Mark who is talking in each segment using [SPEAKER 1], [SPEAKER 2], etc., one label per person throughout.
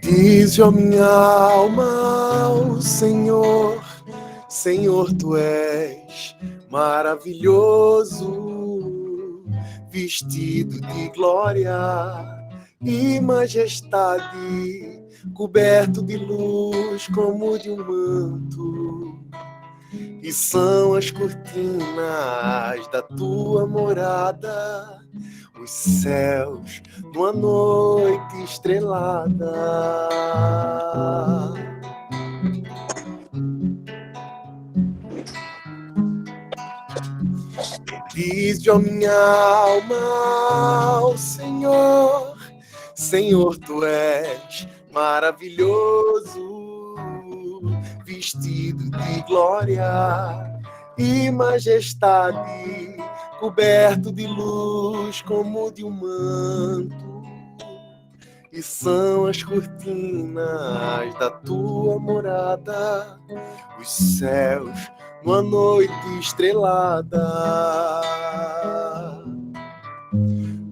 [SPEAKER 1] Bendize, ó minha alma, ao Senhor. Senhor, tu és maravilhoso, vestido de glória e majestade, coberto de luz como de um manto. E são as cortinas da tua morada, os céus numa noite estrelada. Bendize, ó minha alma, ao Senhor. Senhor, tu és maravilhoso, vestido de glória e majestade, coberto de luz como de um manto. E são as cortinas da tua morada, os céus numa noite estrelada.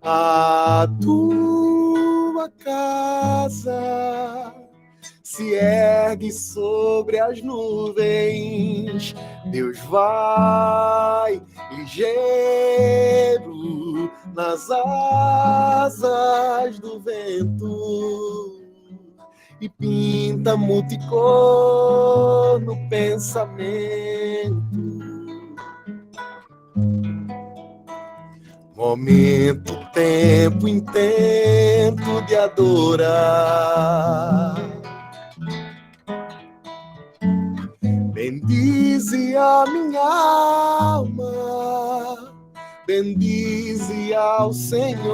[SPEAKER 1] A tua casa se ergue sobre as nuvens, Deus vai ligeiro nas asas do vento e pinta multicor no pensamento. Momento, tempo, intento de adorar. Bendize a minha alma, bendize ao Senhor,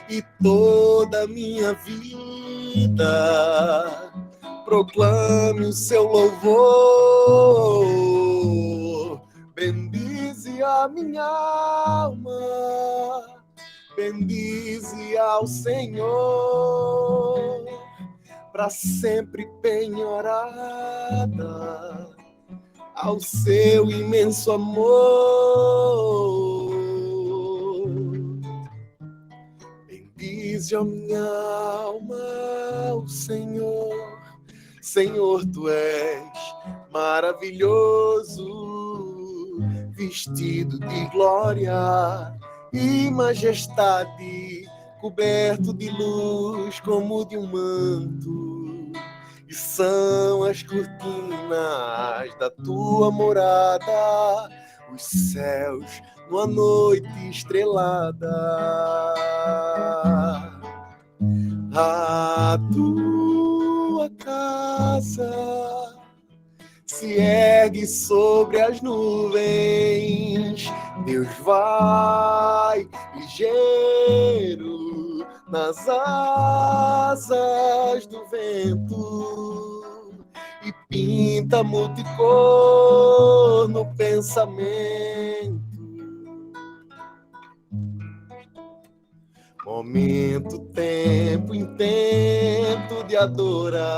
[SPEAKER 1] e toda a minha vida proclame o seu louvor. Bendize a minha alma, bendize ao Senhor, para sempre penhorada ao seu imenso amor. Bendize a minha alma, ao Senhor. Senhor, tu és maravilhoso, vestido de glória e majestade, coberto de luz como de um manto. E são as cortinas da tua morada, os céus numa noite estrelada. A tua casa se ergue sobre as nuvens, Deus vai ligeiro nas asas do vento e pinta multicor no pensamento. Momento, tempo, intento de adorar.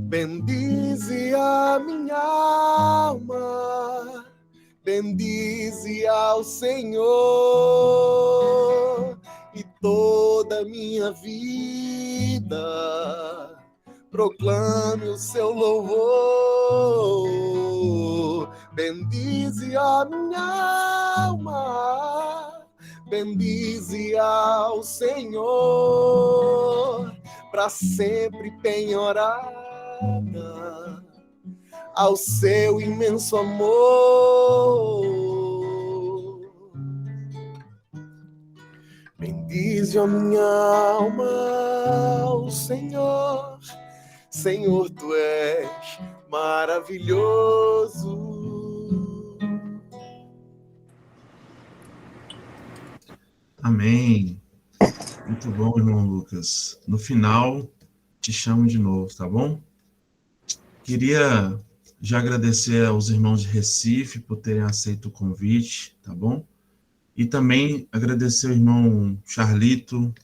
[SPEAKER 1] Bendize a minha alma, bendize ao Senhor, e toda a minha vida proclame o seu louvor. Bendize a minha alma, bendize ao Senhor, para sempre penhorada ao seu imenso amor. Bendize a minha alma, ao Senhor. Senhor, tu és maravilhoso.
[SPEAKER 2] Amém. Muito bom, irmão Lucas. No final, te chamo de novo, tá bom? Queria já agradecer aos irmãos de Recife por terem aceito o convite, tá bom? E também agradecer ao irmão Charlito.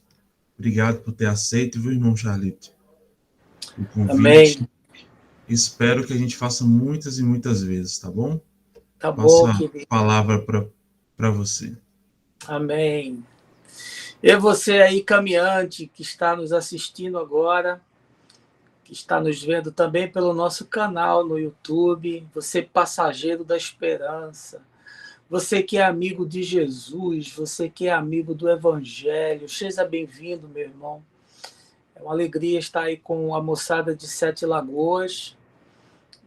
[SPEAKER 2] Obrigado por ter aceito, viu, irmão Charlito? O convite.
[SPEAKER 3] Amém.
[SPEAKER 2] Espero que a gente faça muitas e muitas vezes, tá bom?
[SPEAKER 3] Tá bom,
[SPEAKER 2] Passo a
[SPEAKER 3] querido.
[SPEAKER 2] palavra para você.
[SPEAKER 3] Amém. E você aí, caminhante, que está nos assistindo agora, que está nos vendo também pelo nosso canal no YouTube, você passageiro da esperança, você que é amigo de Jesus, você que é amigo do Evangelho, seja bem-vindo, meu irmão. É uma alegria estar aí com a moçada de Sete Lagoas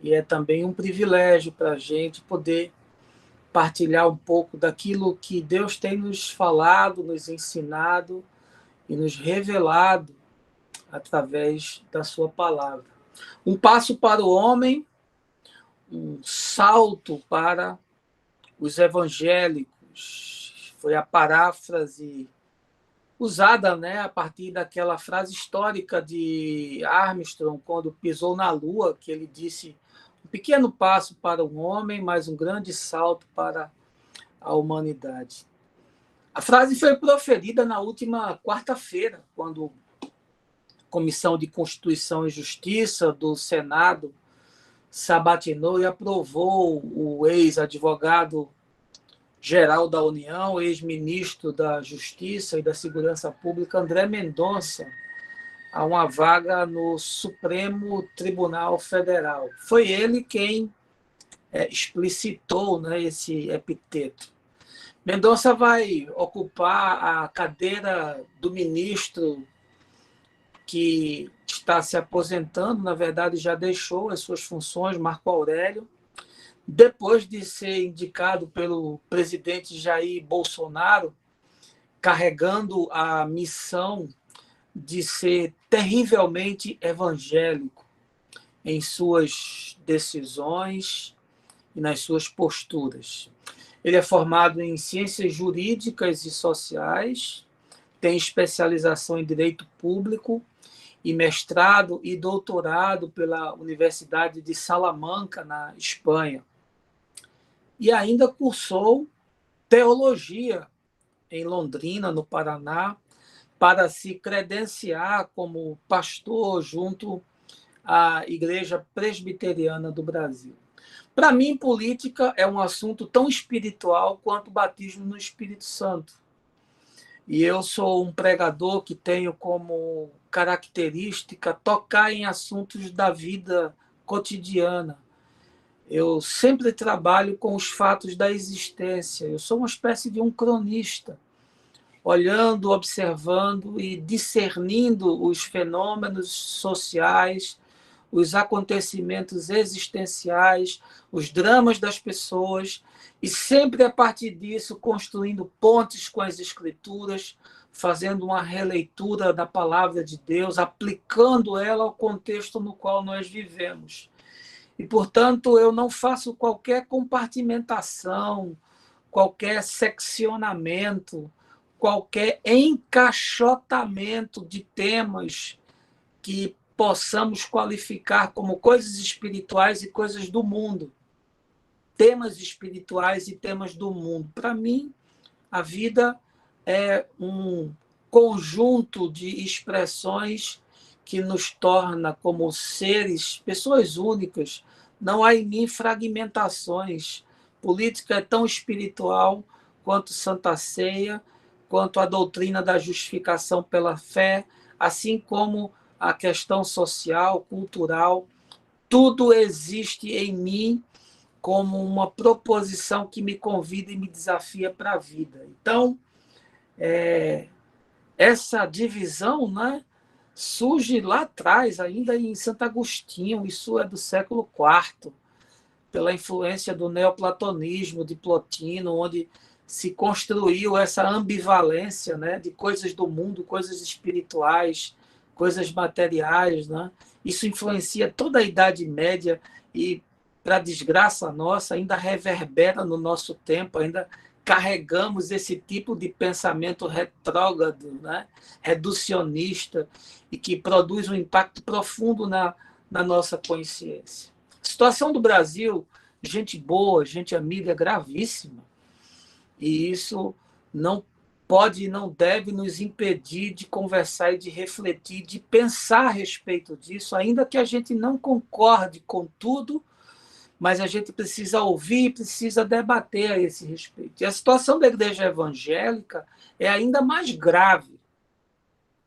[SPEAKER 3] e é também um privilégio para a gente poder partilhar um pouco daquilo que Deus tem nos falado, nos ensinado e nos revelado através da sua palavra. Um passo para o homem, um salto para os evangélicos. Foi a paráfrase usada, né, a partir daquela frase histórica de Armstrong, quando pisou na Lua, que ele disse: um pequeno passo para o homem, mas um grande salto para a humanidade. A frase foi proferida na última quarta-feira, quando a Comissão de Constituição e Justiça do Senado sabatinou e aprovou o ex-advogado-geral da União, ex-ministro da Justiça e da Segurança Pública, André Mendonça, a uma vaga no Supremo Tribunal Federal. Foi ele quem explicitou, né, esse epiteto. Mendonça vai ocupar a cadeira do ministro que está se aposentando, na verdade já deixou as suas funções, Marco Aurélio, depois de ser indicado pelo presidente Jair Bolsonaro, carregando a missão de ser terrivelmente evangélico em suas decisões e nas suas posturas. Ele é formado em Ciências Jurídicas e Sociais, tem especialização em Direito Público e mestrado e doutorado pela Universidade de Salamanca, na Espanha. E ainda cursou Teologia em Londrina, no Paraná, para se credenciar como pastor junto à Igreja Presbiteriana do Brasil. Para mim, política é um assunto tão espiritual quanto o batismo no Espírito Santo. E eu sou um pregador que tenho como característica tocar em assuntos da vida cotidiana. Eu sempre trabalho com os fatos da existência. Eu sou uma espécie de um cronista, olhando, observando e discernindo os fenômenos sociais, os acontecimentos existenciais, os dramas das pessoas, e sempre a partir disso construindo pontes com as Escrituras, fazendo uma releitura da palavra de Deus, aplicando ela ao contexto no qual nós vivemos. E, portanto, eu não faço qualquer compartimentação, qualquer seccionamento, qualquer encaixotamento de temas que possamos qualificar como coisas espirituais e coisas do mundo. Temas espirituais e temas do mundo. Para mim, a vida é um conjunto de expressões que nos torna como seres, pessoas únicas. Não há em mim fragmentações. Política é tão espiritual quanto Santa Ceia, quanto a doutrina da justificação pela fé, assim como a questão social, cultural, tudo existe em mim como uma proposição que me convida e me desafia para a vida. Então, essa divisão, né, surge lá atrás, ainda em Santo Agostinho, isso é do século IV, pela influência do neoplatonismo de Plotino, onde se construiu essa ambivalência, né, de coisas do mundo, coisas espirituais, coisas materiais, né? Isso influencia toda a Idade Média e, para desgraça nossa, ainda reverbera no nosso tempo, ainda carregamos esse tipo de pensamento retrógrado, né? Reducionista, e que produz um impacto profundo na nossa consciência. A situação do Brasil, gente boa, gente amiga, é gravíssima. E isso não pode e não deve nos impedir de conversar e de refletir, de pensar a respeito disso, ainda que a gente não concorde com tudo, mas a gente precisa ouvir e precisa debater a esse respeito. E a situação da igreja evangélica é ainda mais grave.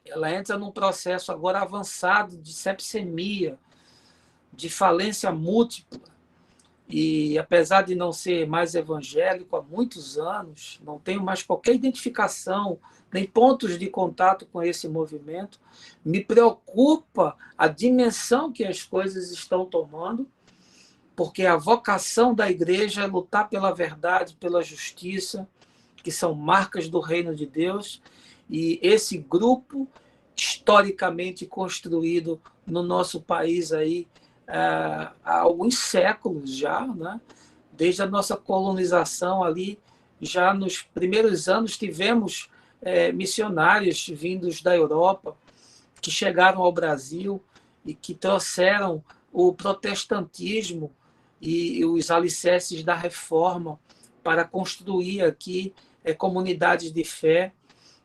[SPEAKER 3] Ela entra num processo agora avançado de sepsemia, de falência múltipla. E, apesar de não ser mais evangélico há muitos anos, não tenho mais qualquer identificação, nem pontos de contato com esse movimento, me preocupa a dimensão que as coisas estão tomando, porque a vocação da igreja é lutar pela verdade, pela justiça, que são marcas do reino de Deus, e esse grupo, historicamente construído no nosso país aí, há alguns séculos já, né? Desde a nossa colonização ali, já nos primeiros anos tivemos missionários vindos da Europa que chegaram ao Brasil e que trouxeram o protestantismo e os alicerces da reforma para construir aqui comunidades de fé,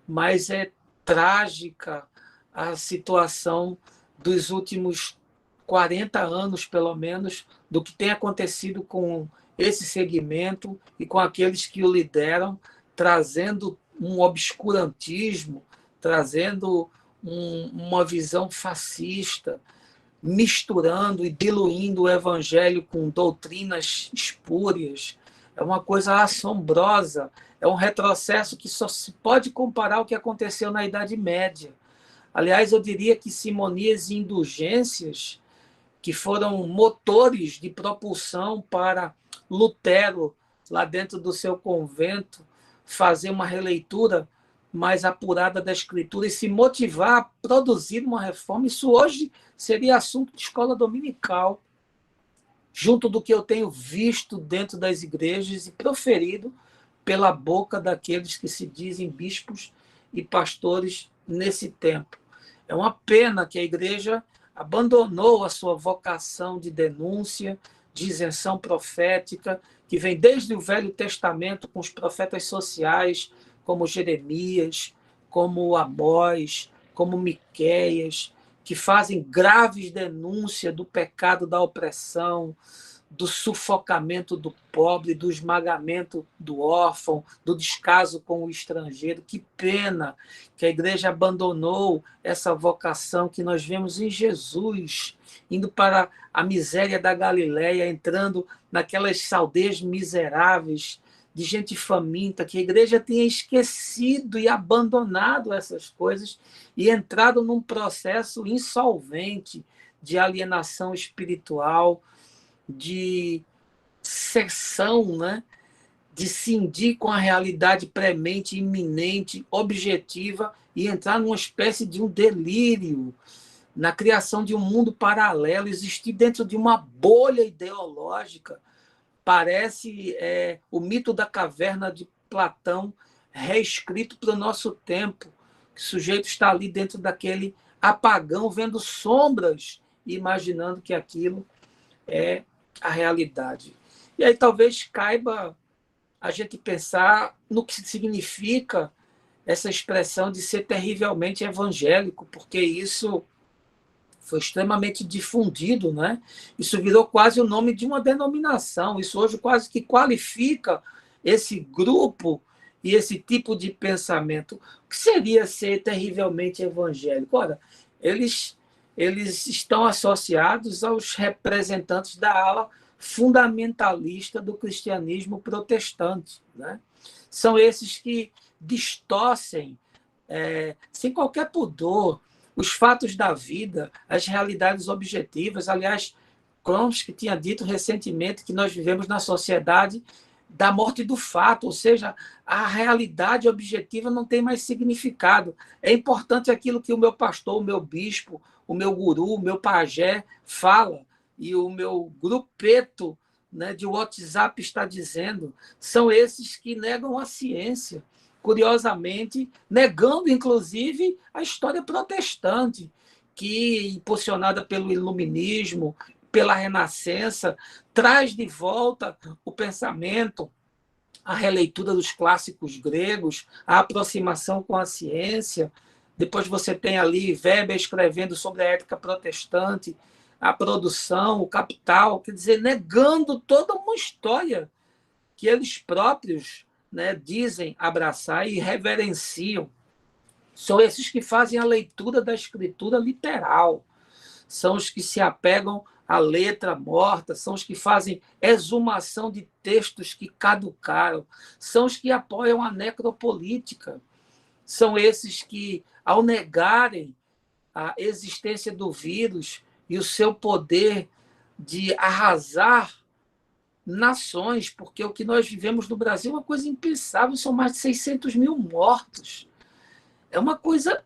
[SPEAKER 3] mas é trágica a situação dos últimos 40 anos, pelo menos, do que tem acontecido com esse segmento e com aqueles que o lideram, trazendo um obscurantismo, trazendo uma visão fascista, misturando e diluindo o evangelho com doutrinas espúrias. É uma coisa assombrosa, é um retrocesso que só se pode comparar ao que aconteceu na Idade Média. Aliás, eu diria que simonias e indulgências, que foram motores de propulsão para Lutero, lá dentro do seu convento, fazer uma releitura mais apurada da Escritura e se motivar a produzir uma reforma, isso hoje seria assunto de escola dominical, junto do que eu tenho visto dentro das igrejas e proferido pela boca daqueles que se dizem bispos e pastores nesse tempo. É uma pena que a igreja abandonou a sua vocação de denúncia, de isenção profética, que vem desde o Velho Testamento com os profetas sociais, como Jeremias, como Amós, como Miqueias, que fazem graves denúncias do pecado da opressão, do sufocamento do pobre, do esmagamento do órfão, do descaso com o estrangeiro. Que pena que a igreja abandonou essa vocação que nós vemos em Jesus, indo para a miséria da Galileia, entrando naquelas aldeias miseráveis de gente faminta, que a igreja tenha esquecido e abandonado essas coisas e entrado num processo insolvente de alienação espiritual, de cessão, né? De cindir com a realidade premente, iminente, objetiva e entrar numa espécie de um delírio, na criação de um mundo paralelo, existir dentro de uma bolha ideológica. Parece o mito da caverna de Platão reescrito para o nosso tempo. O sujeito está ali dentro daquele apagão, vendo sombras e imaginando que aquilo é a realidade. E aí talvez caiba a gente pensar no que significa essa expressão de ser terrivelmente evangélico, porque isso foi extremamente difundido, né? Isso virou quase o nome de uma denominação. Isso hoje quase que qualifica esse grupo e esse tipo de pensamento. O que seria ser terrivelmente evangélico? Ora, eles estão associados aos representantes da ala fundamentalista do cristianismo protestante, né? São esses que distorcem, sem qualquer pudor, os fatos da vida, as realidades objetivas. Aliás, Chomsky tinha dito recentemente que nós vivemos na sociedade da morte do fato, ou seja, a realidade objetiva não tem mais significado. É importante aquilo que o meu pastor, o meu bispo, o meu guru, o meu pajé fala, e o meu grupeto, né, de WhatsApp está dizendo. São esses que negam a ciência, curiosamente, negando, inclusive, a história protestante, que, impulsionada pelo iluminismo, pela Renascença, traz de volta o pensamento, a releitura dos clássicos gregos, a aproximação com a ciência. Depois você tem ali Weber escrevendo sobre a ética protestante, a produção, o capital, quer dizer, negando toda uma história que eles próprios, né, dizem abraçar e reverenciam. São esses que fazem a leitura da escritura literal, são os que se apegam à letra morta, são os que fazem exumação de textos que caducaram, são os que apoiam a necropolítica, são esses que, ao negarem a existência do vírus e o seu poder de arrasar nações, porque o que nós vivemos no Brasil é uma coisa impensável, são mais de 600 mil mortos. É uma coisa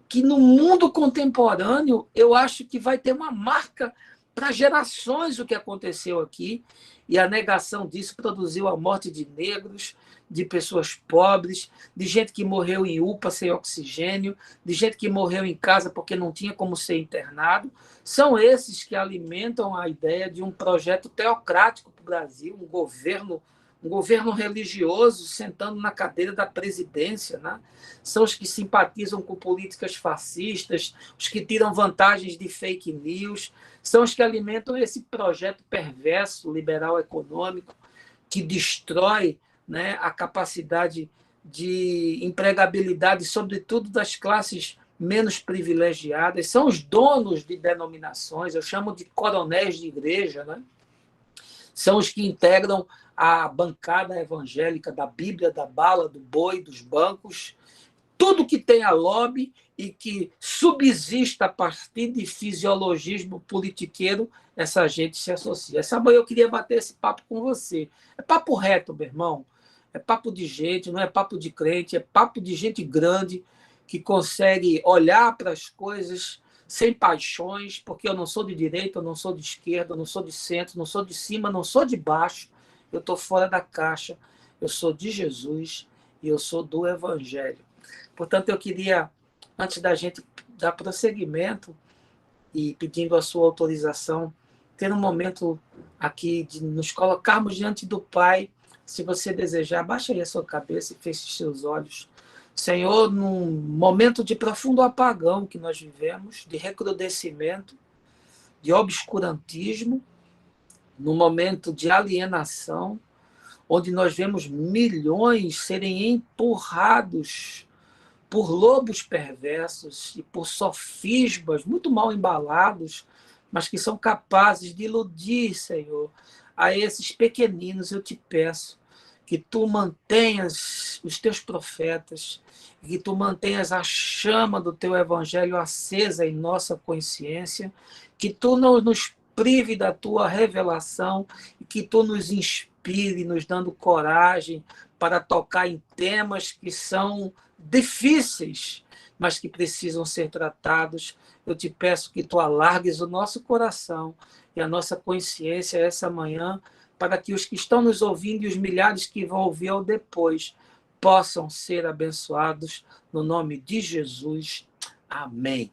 [SPEAKER 3] que no mundo contemporâneo eu acho que vai ter uma marca para gerações o que aconteceu aqui, e a negação disso produziu a morte de negros, de pessoas pobres, de gente que morreu em UPA sem oxigênio, de gente que morreu em casa porque não tinha como ser internado. São esses que alimentam a ideia de um projeto teocrático para o Brasil, um governo religioso sentando na cadeira da presidência, né? São os que simpatizam com políticas fascistas, os que tiram vantagens de fake news, são os que alimentam esse projeto perverso, liberal econômico, que destrói, né, a capacidade de empregabilidade, sobretudo das classes menos privilegiadas. São os donos de denominações, eu chamo de coronéis de igreja, né? São os que integram a bancada evangélica da Bíblia, da bala, do boi, dos bancos, tudo que tem a lobby e que subsiste a partir de fisiologismo politiqueiro, essa gente se associa. Essa manhã eu queria bater esse papo com você. É papo reto, meu irmão. É papo de gente, não é papo de crente, é papo de gente grande que consegue olhar para as coisas sem paixões, porque eu não sou de direita, eu não sou de esquerda, eu não sou de centro, não sou de cima, não sou de baixo, eu estou fora da caixa, eu sou de Jesus e eu sou do Evangelho. Portanto, eu queria, antes da gente dar prosseguimento e pedindo a sua autorização, ter um momento aqui de nos colocarmos diante do Pai. Se você desejar, baixa aí a sua cabeça e feche os seus olhos. Senhor, num momento de profundo apagão que nós vivemos, de recrudescimento, de obscurantismo, num momento de alienação, onde nós vemos milhões serem empurrados por lobos perversos e por sofismas muito mal embalados, mas que são capazes de iludir, Senhor, a esses pequeninos. Eu te peço que tu mantenhas os teus profetas, que tu mantenhas a chama do teu evangelho acesa em nossa consciência, que tu não nos prive da tua revelação e que tu nos inspire, nos dando coragem para tocar em temas que são difíceis, mas que precisam ser tratados. Eu te peço que tu alargues o nosso coração e a nossa consciência essa manhã, para que os que estão nos ouvindo e os milhares que vão ouvir ao depois possam ser abençoados no nome de Jesus. Amém.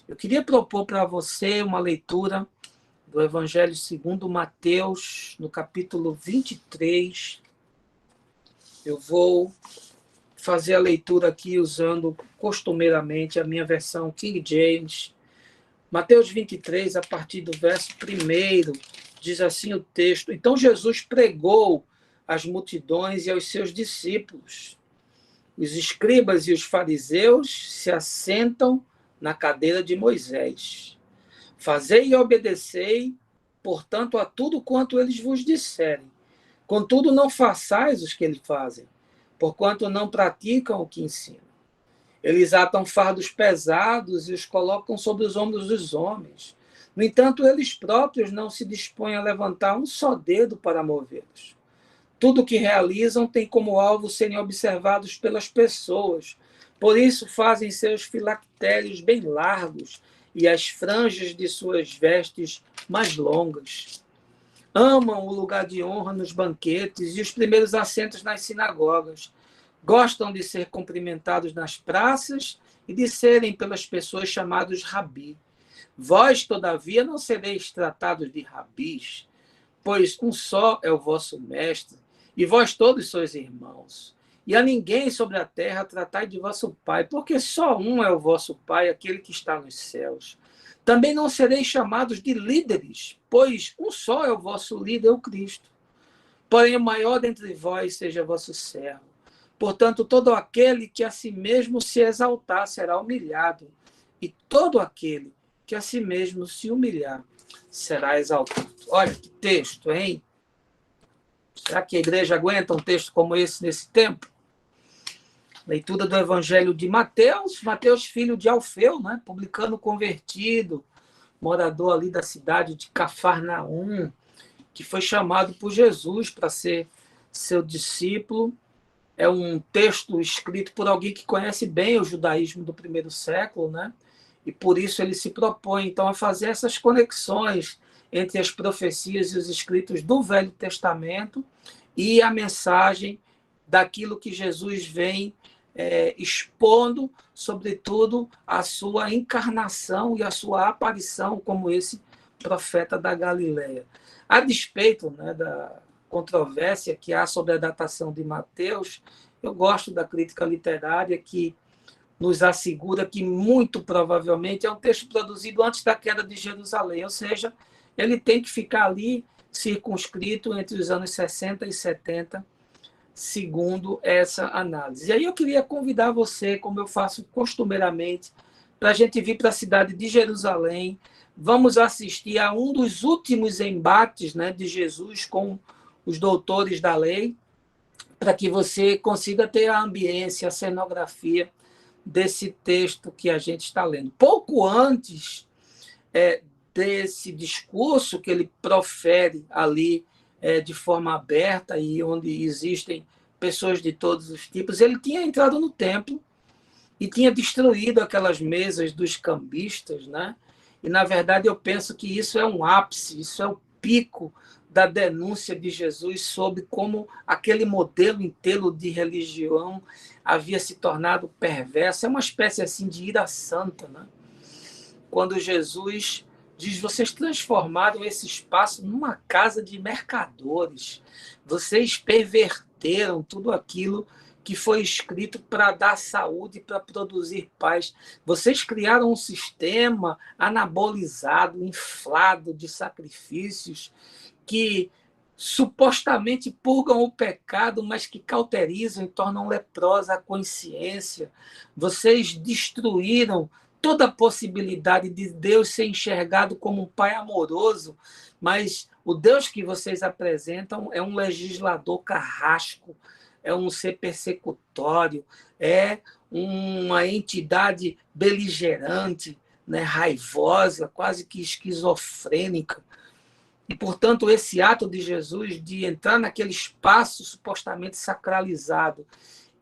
[SPEAKER 3] Eu queria propor para você uma leitura do Evangelho segundo Mateus, no capítulo 23. Eu vou fazer a leitura aqui usando costumeiramente a minha versão King James. Mateus 23, a partir do verso 1, diz assim o texto: Então Jesus pregou às multidões e aos seus discípulos. Os escribas e os fariseus se assentam na cadeira de Moisés. Fazei e obedecei, portanto, a tudo quanto eles vos disserem. Contudo, não façais os que eles fazem, porquanto não praticam o que ensinam. Eles atam fardos pesados e os colocam sobre os ombros dos homens. No entanto, eles próprios não se dispõem a levantar um só dedo para movê-los. Tudo o que realizam tem como alvo serem observados pelas pessoas. Por isso fazem seus filactérios bem largos e as franjas de suas vestes mais longas. Amam o lugar de honra nos banquetes e os primeiros assentos nas sinagogas. Gostam de ser cumprimentados nas praças e de serem pelas pessoas chamados rabi. Vós, todavia, não sereis tratados de rabis, pois um só é o vosso mestre, e vós todos sois irmãos. E a ninguém sobre a terra tratai de vosso Pai, porque só um é o vosso Pai, aquele que está nos céus. Também não sereis chamados de líderes, pois um só é o vosso líder, o Cristo. Porém, o maior dentre vós seja vosso servo. Portanto, todo aquele que a si mesmo se exaltar será humilhado, e todo aquele que a si mesmo se humilhar será exaltado. Olha que texto, hein? Será que a igreja aguenta um texto como esse nesse tempo? Leitura do Evangelho de Mateus, Mateus, filho de Alfeu, né? Publicano convertido, morador ali da cidade de Cafarnaum, que foi chamado por Jesus para ser seu discípulo. É um texto escrito por alguém que conhece bem o judaísmo do primeiro século, né? E por isso ele se propõe, então, a fazer essas conexões entre as profecias e os escritos do Velho Testamento e a mensagem daquilo que Jesus vem expondo, sobretudo, a sua encarnação e a sua aparição como esse profeta da Galileia. A despeito, né, da controvérsia que há sobre a datação de Mateus, eu gosto da crítica literária que nos assegura que, muito provavelmente, é um texto produzido antes da queda de Jerusalém, ou seja, ele tem que ficar ali circunscrito entre os anos 60 e 70, segundo essa análise. E aí eu queria convidar você, como eu faço costumeiramente, para a gente vir para a cidade de Jerusalém. Vamos assistir a um dos últimos embates, né, de Jesus com os doutores da lei, para que você consiga ter a ambiência, a cenografia desse texto que a gente está lendo. Pouco antes desse discurso que ele profere ali de forma aberta e onde existem pessoas de todos os tipos, ele tinha entrado no templo e tinha destruído aquelas mesas dos cambistas, né? E, na verdade, eu penso que isso é um ápice, isso é o pico da denúncia de Jesus sobre como aquele modelo inteiro de religião havia se tornado perverso. É uma espécie assim de ira santa, né? Quando Jesus diz: vocês transformaram esse espaço numa casa de mercadores, vocês perverteram tudo aquilo que foi escrito para dar saúde, para produzir paz. Vocês criaram um sistema anabolizado, inflado de sacrifícios que supostamente purgam o pecado, mas que cauterizam e tornam leprosa a consciência. Vocês destruíram toda a possibilidade de Deus ser enxergado como um pai amoroso, mas o Deus que vocês apresentam é um legislador carrasco, é um ser persecutório, é uma entidade beligerante, né, raivosa, quase que esquizofrênica. E, portanto, esse ato de Jesus de entrar naquele espaço supostamente sacralizado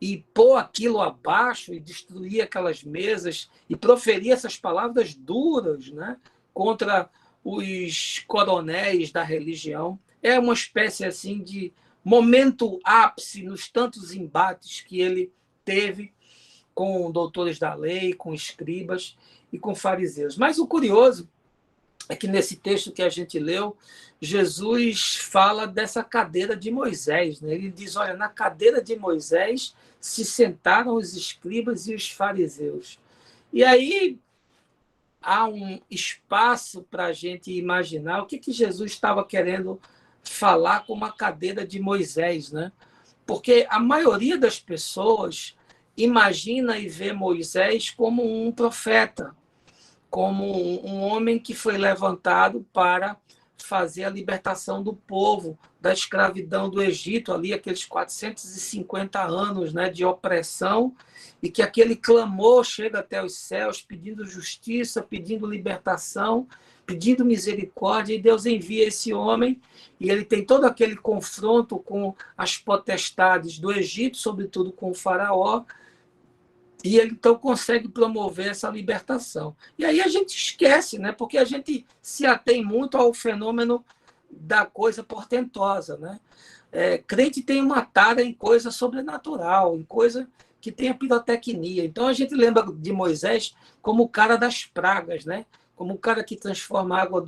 [SPEAKER 3] e pôr aquilo abaixo e destruir aquelas mesas e proferir essas palavras duras, né, contra os coronéis da religião, é uma espécie assim de momento ápice nos tantos embates que ele teve com doutores da lei, com escribas e com fariseus. Mas o curioso é que nesse texto que a gente leu, Jesus fala dessa cadeira de Moisés, né? Ele diz: olha, na cadeira de Moisés se sentaram os escribas e os fariseus. E aí há um espaço para a gente imaginar o que Jesus estava querendo falar com uma cadeira de Moisés, né? Porque a maioria das pessoas imagina e vê Moisés como um profeta, como um homem que foi levantado para fazer a libertação do povo da escravidão do Egito, ali aqueles 450 anos, né, de opressão, e que aquele clamor chega até os céus pedindo justiça, pedindo libertação, pedindo misericórdia, e Deus envia esse homem, e ele tem todo aquele confronto com as potestades do Egito, sobretudo com o faraó, e ele então consegue promover essa libertação. E aí a gente esquece, né? Porque a gente se atém muito ao fenômeno da coisa portentosa, né? Crente tem uma tara em coisa sobrenatural, em coisa que tem a pirotecnia. Então a gente lembra de Moisés como o cara das pragas, né? Como o cara que transforma a água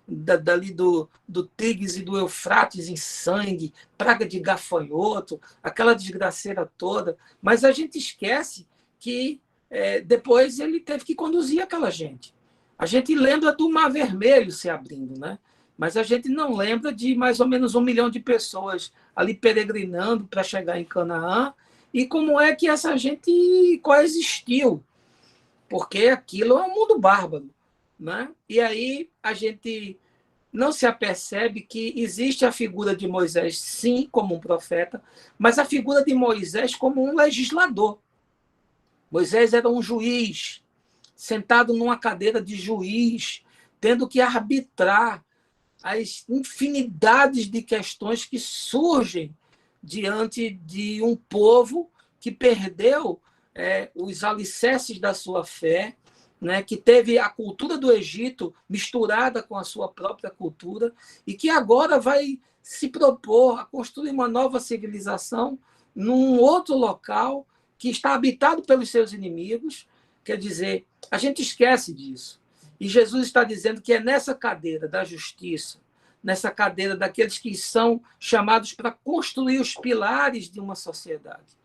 [SPEAKER 3] dali do Tigres e do Eufrates em sangue, praga de gafanhoto, aquela desgraceira toda. Mas a gente esquece que depois ele teve que conduzir aquela gente. A gente lembra do Mar Vermelho se abrindo, né? Mas a gente não lembra de mais ou menos 1 milhão de pessoas ali peregrinando para chegar em Canaã e como é que essa gente coexistiu, porque aquilo é um mundo bárbaro, né? E aí a gente não se apercebe que existe a figura de Moisés, sim, como um profeta, mas a figura de Moisés como um legislador. Moisés era um juiz, sentado numa cadeira de juiz, tendo que arbitrar as infinidades de questões que surgem diante de um povo que perdeu os alicerces da sua fé, né, que teve a cultura do Egito misturada com a sua própria cultura e que agora vai se propor a construir uma nova civilização num outro local que está habitado pelos seus inimigos. Quer dizer, a gente esquece disso. E Jesus está dizendo que é nessa cadeira da justiça, nessa cadeira daqueles que são chamados para construir os pilares de uma sociedade,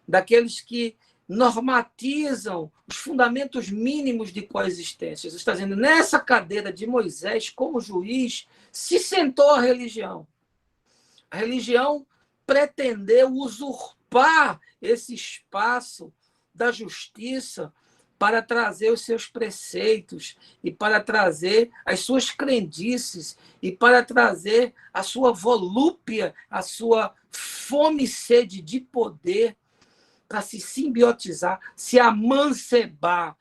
[SPEAKER 3] daqueles que normatizam os fundamentos mínimos de coexistência. Jesus está dizendo, nessa cadeira de Moisés, como juiz, se sentou a religião. A religião pretendeu usurpar esse espaço da justiça para trazer os seus preceitos e para trazer as suas crendices e para trazer a sua volúpia, a sua fome e sede de poder para se simbiotizar, se amancebar.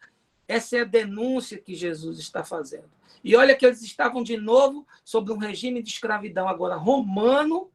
[SPEAKER 3] Essa é a denúncia que Jesus está fazendo. E olha que eles estavam de novo sob um regime de escravidão agora romano,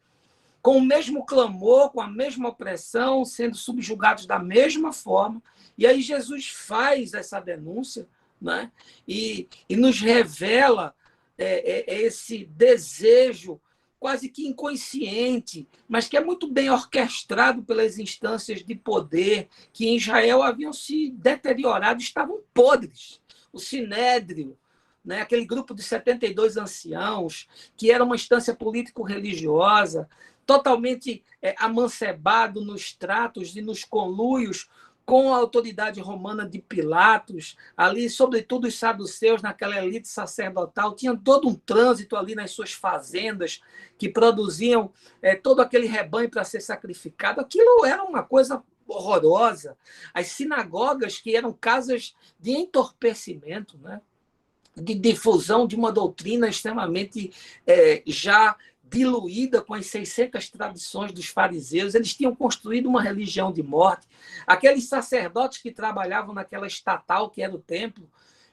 [SPEAKER 3] com o mesmo clamor, com a mesma opressão, sendo subjugados da mesma forma. E aí Jesus faz essa denúncia, né? E nos revela esse desejo quase que inconsciente, mas que é muito bem orquestrado pelas instâncias de poder que em Israel haviam se deteriorado, estavam podres. O Sinédrio, né? Aquele grupo de 72 anciãos, que era uma instância político-religiosa, totalmente amancebado nos tratos e nos conluios com a autoridade romana de Pilatos, ali, sobretudo os saduceus, naquela elite sacerdotal, tinham todo um trânsito ali nas suas fazendas, que produziam todo aquele rebanho para ser sacrificado. Aquilo era uma coisa horrorosa. As sinagogas, que eram casas de entorpecimento, né? De difusão de uma doutrina extremamente já diluída com as 600 tradições dos fariseus, eles tinham construído uma religião de morte. Aqueles sacerdotes que trabalhavam naquela estatal que era o templo,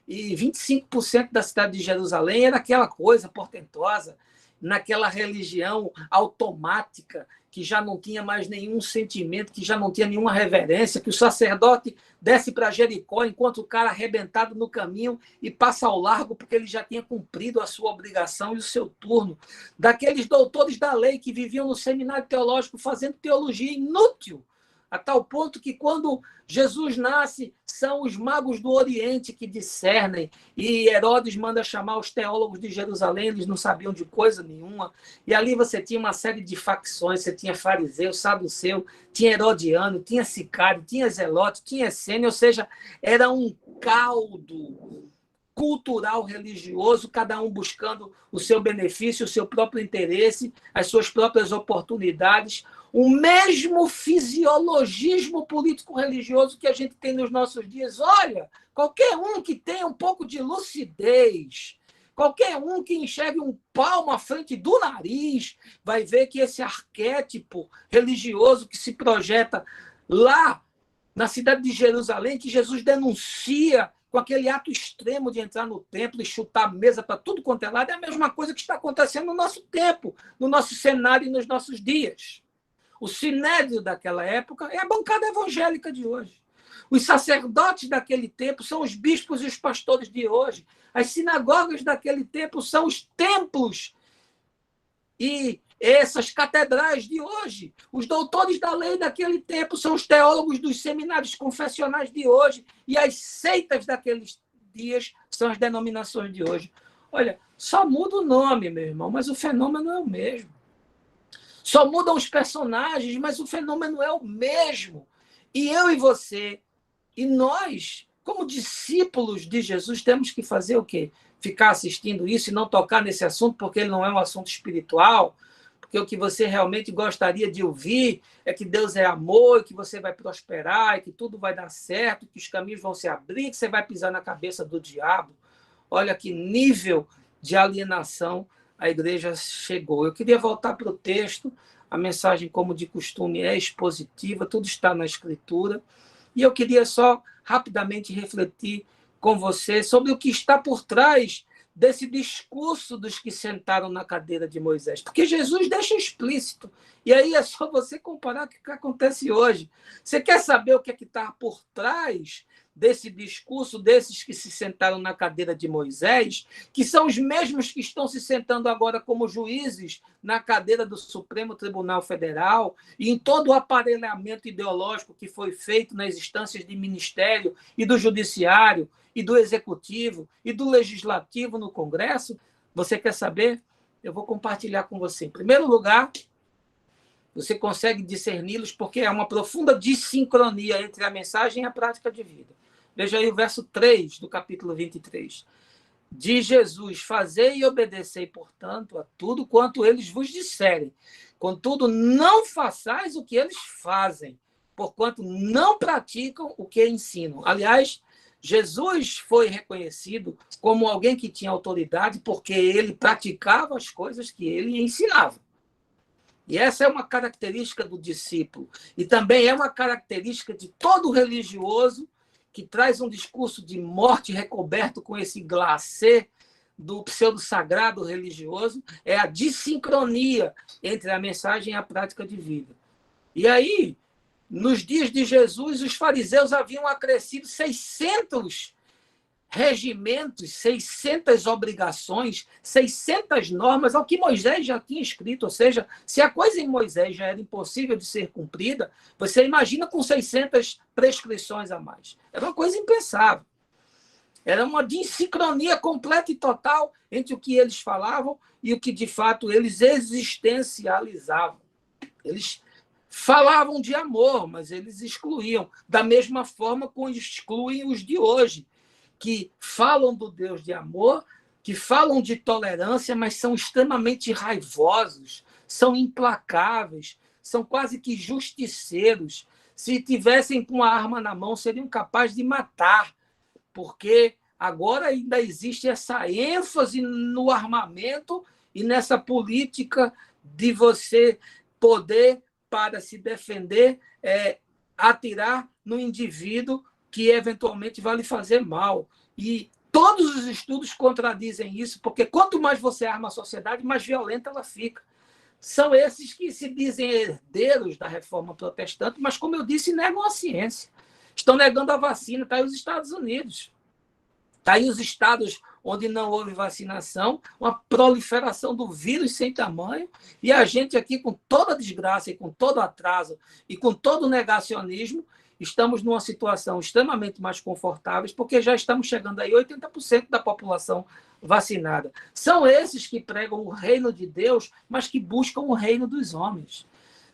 [SPEAKER 3] e 25% da cidade de Jerusalém era aquela coisa portentosa, naquela religião automática, que já não tinha mais nenhum sentimento, que já não tinha nenhuma reverência, que o sacerdote desce para Jericó enquanto o cara arrebentado no caminho e passa ao largo porque ele já tinha cumprido a sua obrigação e o seu turno. Daqueles doutores da lei que viviam no seminário teológico fazendo teologia inútil, a tal ponto que quando Jesus nasce, são os magos do Oriente que discernem, e Herodes manda chamar os teólogos de Jerusalém, eles não sabiam de coisa nenhuma, e ali você tinha uma série de facções, você tinha fariseu, saduceu, tinha herodiano, tinha sicário, tinha zelote, tinha essênio, ou seja, era um caldo cultural, religioso, cada um buscando o seu benefício, o seu próprio interesse, as suas próprias oportunidades, o mesmo fisiologismo político-religioso que a gente tem nos nossos dias. Olha, qualquer um que tenha um pouco de lucidez, qualquer um que enxergue um palmo à frente do nariz, vai ver que esse arquétipo religioso que se projeta lá na cidade de Jerusalém, que Jesus denuncia com aquele ato extremo de entrar no templo e chutar a mesa para tudo quanto é lado, é a mesma coisa que está acontecendo no nosso tempo, no nosso cenário e nos nossos dias. O sinédrio daquela época é a bancada evangélica de hoje. Os sacerdotes daquele tempo são os bispos e os pastores de hoje. As sinagogas daquele tempo são os templos e essas catedrais de hoje. Os doutores da lei daquele tempo são os teólogos dos seminários confessionais de hoje. E as seitas daqueles dias são as denominações de hoje. Olha, só muda o nome, meu irmão, mas o fenômeno é o mesmo. Só mudam os personagens, mas o fenômeno é o mesmo. E eu e você, e nós, como discípulos de Jesus, temos que fazer o quê? Ficar assistindo isso e não tocar nesse assunto, porque ele não é um assunto espiritual, porque o que você realmente gostaria de ouvir é que Deus é amor, que você vai prosperar, que tudo vai dar certo, que os caminhos vão se abrir, que você vai pisar na cabeça do diabo. Olha que nível de alienação a igreja chegou. Eu queria voltar para o texto. A mensagem, como de costume, é expositiva, tudo está na Escritura. E eu queria só rapidamente refletir com você sobre o que está por trás desse discurso dos que sentaram na cadeira de Moisés. Porque Jesus deixa explícito. E aí é só você comparar com o que acontece hoje. Você quer saber o que é que está por trás desse discurso desses que se sentaram na cadeira de Moisés, que são os mesmos que estão se sentando agora como juízes na cadeira do Supremo Tribunal Federal e em todo o aparelhamento ideológico que foi feito nas instâncias de ministério e do judiciário e do executivo e do legislativo no Congresso? Você quer saber? Eu vou compartilhar com você. Em primeiro lugar, você consegue discerni-los porque há uma profunda dissincronia entre a mensagem e a prática de vida. Veja aí o verso 3 do capítulo 23. Diz Jesus: fazei e obedecei, portanto, a tudo quanto eles vos disserem. Contudo, não façais o que eles fazem, porquanto não praticam o que ensinam. Aliás, Jesus foi reconhecido como alguém que tinha autoridade porque ele praticava as coisas que ele ensinava. E essa é uma característica do discípulo. E também é uma característica de todo religioso que traz um discurso de morte recoberto com esse glacê do pseudo-sagrado religioso, é a dissincronia entre a mensagem e a prática de vida. E aí, nos dias de Jesus, os fariseus haviam acrescido 600 regimentos, 600 obrigações, 600 normas ao que Moisés já tinha escrito. Ou seja, se a coisa em Moisés já era impossível de ser cumprida, você imagina com 600 prescrições a mais. Era uma coisa impensável. Era uma dissincronia completa e total entre o que eles falavam e o que, de fato, eles existencializavam. Eles falavam de amor, mas eles excluíam. Da mesma forma como excluem os de hoje, que falam do Deus de amor, que falam de tolerância, mas são extremamente raivosos, são implacáveis, são quase que justiceiros. Se tivessem com a arma na mão, seriam capazes de matar, porque agora ainda existe essa ênfase no armamento e nessa política de você poder, para se defender, atirar no indivíduo que eventualmente vai lhe fazer mal. E todos os estudos contradizem isso, porque quanto mais você arma a sociedade, mais violenta ela fica. São esses que se dizem herdeiros da reforma protestante, mas, como eu disse, negam a ciência. Estão negando a vacina. Está aí os Estados Unidos. Está aí os estados onde não houve vacinação, uma proliferação do vírus sem tamanho, e a gente aqui, com toda a desgraça e com todo o atraso e com todo o negacionismo, estamos numa situação extremamente mais confortável, porque já estamos chegando aí a 80% da população vacinada. São esses que pregam o reino de Deus, mas que buscam o reino dos homens.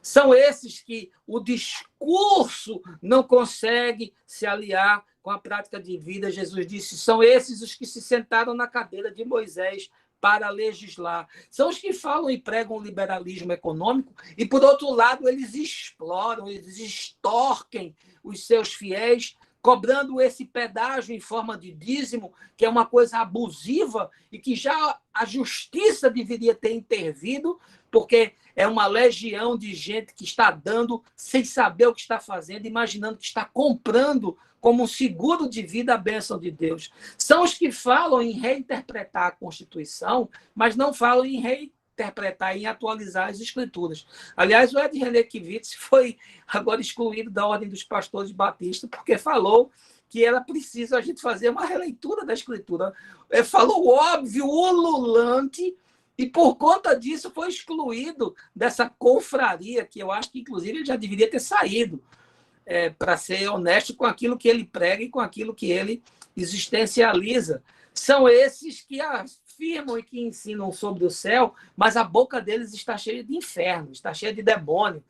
[SPEAKER 3] São esses que o discurso não consegue se aliar com a prática de vida. Jesus disse: são esses os que se sentaram na cadeira de Moisés para legislar. São os que falam e pregam o liberalismo econômico e, por outro lado, eles exploram, eles extorquem os seus fiéis, cobrando esse pedágio em forma de dízimo, que é uma coisa abusiva e que já a justiça deveria ter intervido, porque é uma legião de gente que está dando sem saber o que está fazendo, imaginando que está comprando como um seguro de vida a bênção de Deus. São os que falam em reinterpretar a Constituição, mas não falam em reinterpretar, em atualizar as Escrituras. Aliás, o Ed René Kivitz foi agora excluído da Ordem dos Pastores Batistas, porque falou que era preciso a gente fazer uma releitura da Escritura. Falou óbvio, ululante, e por conta disso foi excluído dessa confraria, que eu acho que, inclusive, ele já deveria ter saído, para ser honesto com aquilo que ele prega e com aquilo que ele existencializa. São esses que afirmam e que ensinam sobre o céu, mas a boca deles está cheia de inferno, está cheia de demônio.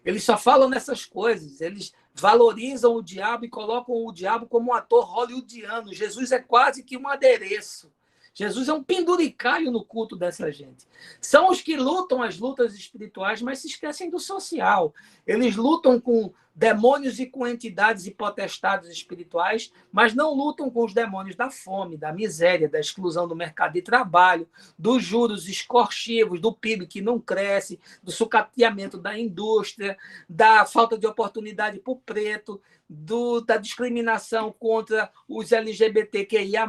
[SPEAKER 3] Eles só falam nessas coisas, eles valorizam o diabo e colocam o diabo como um ator hollywoodiano. Jesus é quase que um adereço. Jesus é um penduricalho no culto dessa gente. São os que lutam as lutas espirituais, mas se esquecem do social. Eles lutam com demônios e com entidades e potestades espirituais, mas não lutam com os demônios da fome, da miséria, da exclusão do mercado de trabalho, dos juros escorchivos, do PIB que não cresce, do sucateamento da indústria, da falta de oportunidade para o preto, da discriminação contra os LGBTQIA+.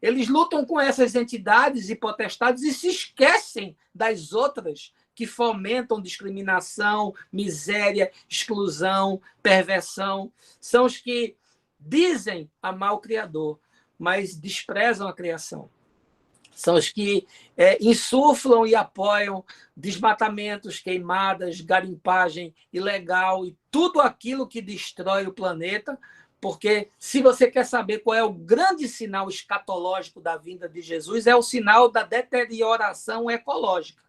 [SPEAKER 3] Eles lutam com essas entidades e potestades e se esquecem das outras que fomentam discriminação, miséria, exclusão, perversão. São os que dizem amar o Criador, mas desprezam a criação. São os que insuflam e apoiam desmatamentos, queimadas, garimpagem ilegal e tudo aquilo que destrói o planeta, porque se você quer saber qual é o grande sinal escatológico da vinda de Jesus, é o sinal da deterioração ecológica.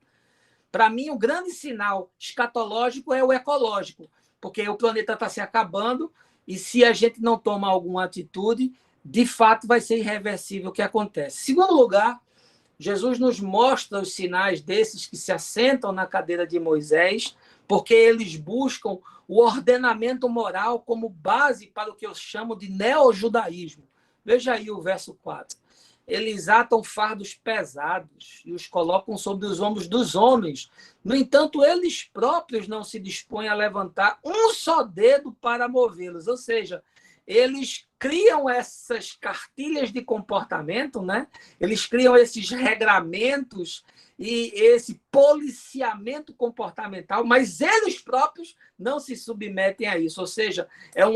[SPEAKER 3] Para mim, o grande sinal escatológico é o ecológico, porque o planeta está se acabando e se a gente não toma alguma atitude, de fato vai ser irreversível o que acontece. Segundo lugar, Jesus nos mostra os sinais desses que se assentam na cadeira de Moisés, porque eles buscam o ordenamento moral como base para o que eu chamo de neojudaísmo. Veja aí o verso 4. Eles atam fardos pesados e os colocam sobre os ombros dos homens. No entanto, eles próprios não se dispõem a levantar um só dedo para movê-los. Ou seja, eles criam essas cartilhas de comportamento, né? Eles criam esses regramentos e esse policiamento comportamental, mas eles próprios não se submetem a isso. Ou seja, é um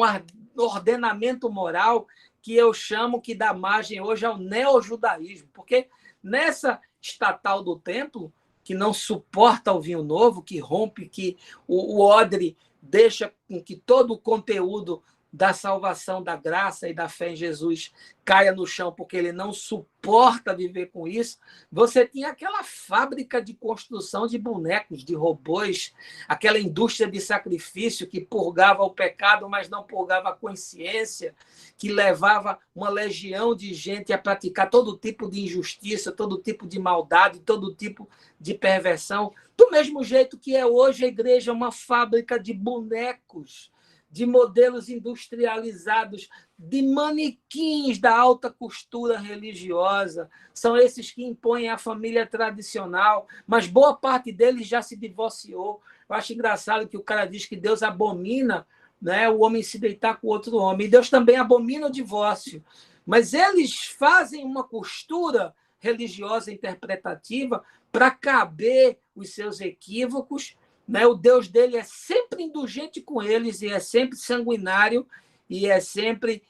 [SPEAKER 3] ordenamento moral que eu chamo que dá margem hoje ao neojudaísmo, porque nessa estatal do templo, que não suporta o vinho novo, que rompe, que o odre deixa com que todo o conteúdo da salvação, da graça e da fé em Jesus caia no chão, porque ele não suporta viver com isso, você tinha aquela fábrica de construção de bonecos, de robôs, aquela indústria de sacrifício que purgava o pecado, mas não purgava a consciência, que levava uma legião de gente a praticar todo tipo de injustiça, todo tipo de maldade, todo tipo de perversão, do mesmo jeito que é hoje a igreja uma fábrica de bonecos, de modelos industrializados, de manequins da alta costura religiosa. São esses que impõem a família tradicional, mas boa parte deles já se divorciou. Eu acho engraçado que o cara diz que Deus abomina, né, o homem se deitar com outro homem. E Deus também abomina o divórcio. Mas eles fazem uma costura religiosa interpretativa para caber os seus equívocos, né? O Deus dele é sempre indulgente com eles e é sempre sanguinário e é sempre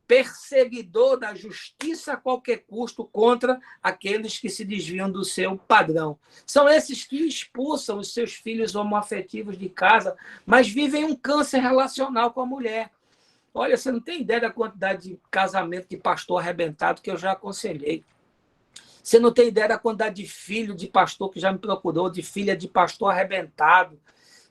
[SPEAKER 3] perseguidor da justiça a qualquer custo contra aqueles que se desviam do seu padrão. São esses que expulsam os seus filhos homoafetivos de casa, mas vivem um câncer relacional com a mulher. Olha, você não tem ideia da quantidade de casamento de pastor arrebentado que eu já aconselhei. Você não tem ideia da quantidade de filho de pastor que já me procurou, de filha de pastor arrebentado,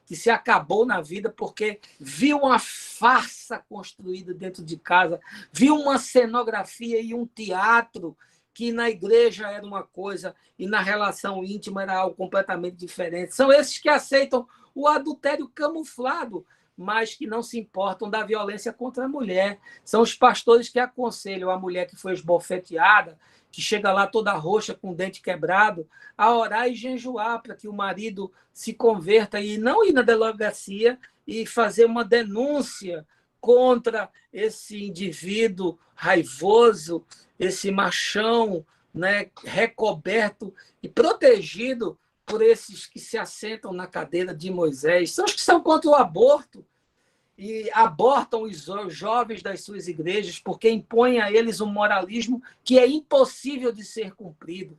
[SPEAKER 3] que se acabou na vida porque viu uma farsa construída dentro de casa, viu uma cenografia e um teatro que na igreja era uma coisa e na relação íntima era algo completamente diferente. São esses que aceitam o adultério camuflado, mas que não se importam da violência contra a mulher. São os pastores que aconselham a mulher que foi esbofeteada, que chega lá toda roxa, com o dente quebrado, a orar e jejuar para que o marido se converta e não ir na delegacia e fazer uma denúncia contra esse indivíduo raivoso, esse machão, né, recoberto e protegido por esses que se assentam na cadeira de Moisés. São os que são contra o aborto e abortam os jovens das suas igrejas porque impõem a eles um moralismo que é impossível de ser cumprido,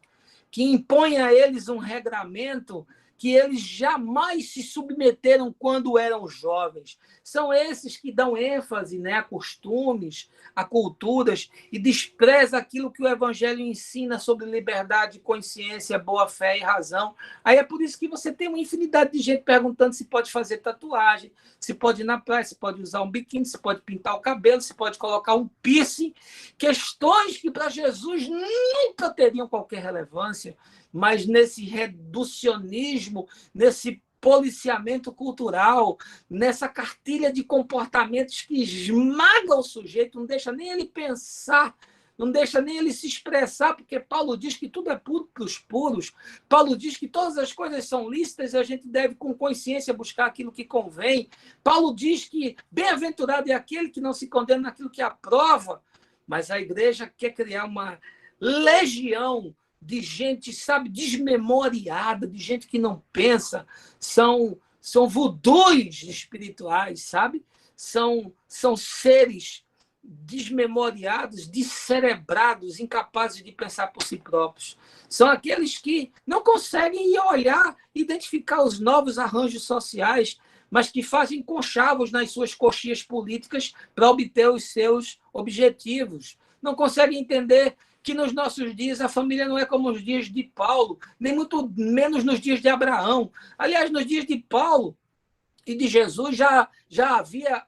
[SPEAKER 3] que impõe a eles um regramento que eles jamais se submeteram quando eram jovens. São esses que dão ênfase, né, a costumes, a culturas, e despreza aquilo que o Evangelho ensina sobre liberdade, consciência, boa-fé e razão. Aí é por isso que você tem uma infinidade de gente perguntando se pode fazer tatuagem, se pode ir na praia, se pode usar um biquíni, se pode pintar o cabelo, se pode colocar um piercing. Questões que para Jesus nunca teriam qualquer relevância, mas nesse reducionismo, nesse policiamento cultural, nessa cartilha de comportamentos que esmaga o sujeito, não deixa nem ele pensar, não deixa nem ele se expressar, porque Paulo diz que tudo é puro para os puros. Paulo diz que todas as coisas são lícitas e a gente deve, com consciência, buscar aquilo que convém. Paulo diz que bem-aventurado é aquele que não se condena naquilo que aprova. Mas a igreja quer criar uma legião de gente, sabe, desmemoriada, de gente que não pensa. São voodoos espirituais, sabe? São seres desmemoriados, descerebrados, incapazes de pensar por si próprios. São aqueles que não conseguem olhar, identificar os novos arranjos sociais, mas que fazem conchavos nas suas coxias políticas para obter os seus objetivos. Não conseguem entender que nos nossos dias a família não é como os dias de Paulo, nem muito menos nos dias de Abraão. Aliás, nos dias de Paulo e de Jesus já havia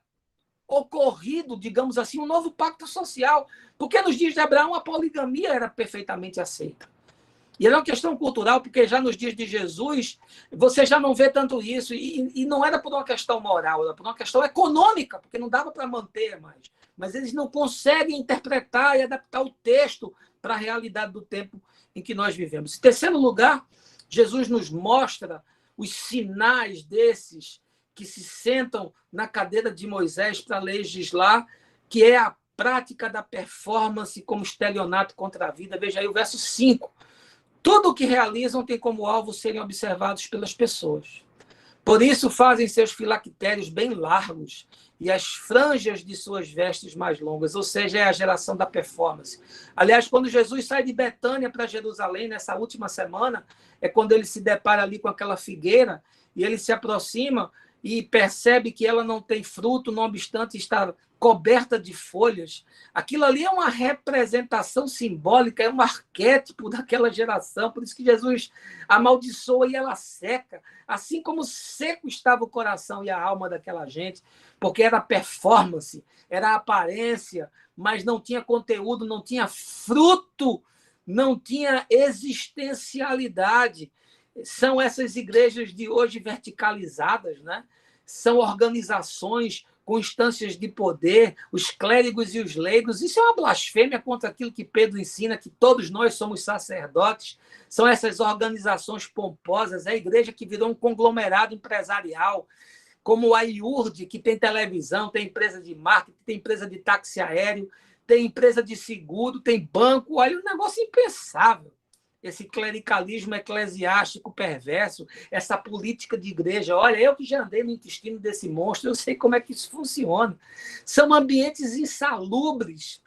[SPEAKER 3] ocorrido, digamos assim, um novo pacto social, porque nos dias de Abraão a poligamia era perfeitamente aceita. E era uma questão cultural, porque já nos dias de Jesus você já não vê tanto isso, e não era por uma questão moral, era por uma questão econômica, porque não dava para manter mais. Mas eles não conseguem interpretar e adaptar o texto para a realidade do tempo em que nós vivemos. Em terceiro lugar, Jesus nos mostra os sinais desses que se sentam na cadeira de Moisés para legislar, que é a prática da performance como estelionato contra a vida. Veja aí o verso 5. Tudo o que realizam tem como alvo serem observados pelas pessoas. Por isso fazem seus filactérios bem largos e as franjas de suas vestes mais longas, ou seja, é a geração da performance. Aliás, quando Jesus sai de Betânia para Jerusalém, nessa última semana, é quando ele se depara ali com aquela figueira e ele se aproxima e percebe que ela não tem fruto, não obstante estar coberta de folhas. Aquilo ali é uma representação simbólica, é um arquétipo daquela geração, por isso que Jesus amaldiçoa e ela seca, assim como seco estava o coração e a alma daquela gente, porque era performance, era aparência, mas não tinha conteúdo, não tinha fruto, não tinha existencialidade. São essas igrejas de hoje verticalizadas, né? São organizações com instâncias de poder, os clérigos e os leigos. Isso é uma blasfêmia contra aquilo que Pedro ensina, que todos nós somos sacerdotes. São essas organizações pomposas, é a igreja que virou um conglomerado empresarial, como a IURD, que tem televisão, tem empresa de marketing, tem empresa de táxi aéreo, tem empresa de seguro, tem banco. Olha, um negócio impensável. Esse clericalismo eclesiástico perverso, essa política de igreja. Olha, eu que já andei no intestino desse monstro, eu sei como é que isso funciona. São ambientes insalubres.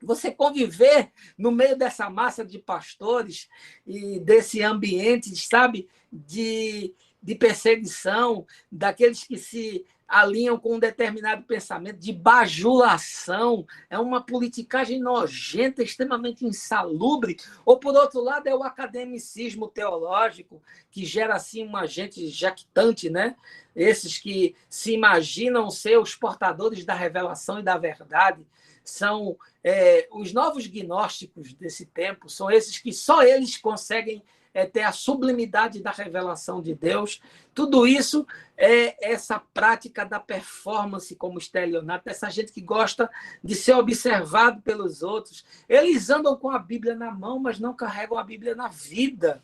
[SPEAKER 3] Você conviver no meio dessa massa de pastores e desse ambiente, sabe, de perseguição, daqueles que se alinham com um determinado pensamento, de bajulação, é uma politicagem nojenta, extremamente insalubre. Ou, por outro lado, é o academicismo teológico, que gera, assim, uma gente jactante, né? Esses que se imaginam ser os portadores da revelação e da verdade. São os novos gnósticos desse tempo, são esses que só eles conseguem ter a sublimidade da revelação de Deus. Tudo isso é essa prática da performance como estelionato, essa gente que gosta de ser observado pelos outros. Eles andam com a Bíblia na mão, mas não carregam a Bíblia na vida.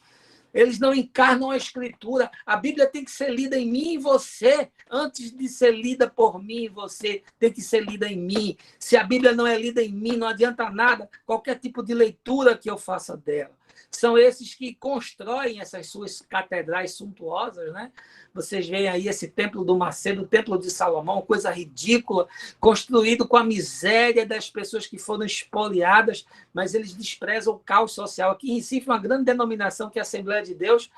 [SPEAKER 3] Eles não encarnam a Escritura. A Bíblia tem que ser lida em mim e você. Antes de ser lida por mim e você, tem que ser lida em mim. Se a Bíblia não é lida em mim, não adianta nada qualquer tipo de leitura que eu faça dela. São esses que constroem essas suas catedrais suntuosas, né? Vocês veem aí esse templo do Macedo, o templo de Salomão, coisa ridícula, construído com a miséria das pessoas que foram espoliadas, mas eles desprezam o caos social. Aqui em Recife, uma grande denominação que é a Assembleia de Deus,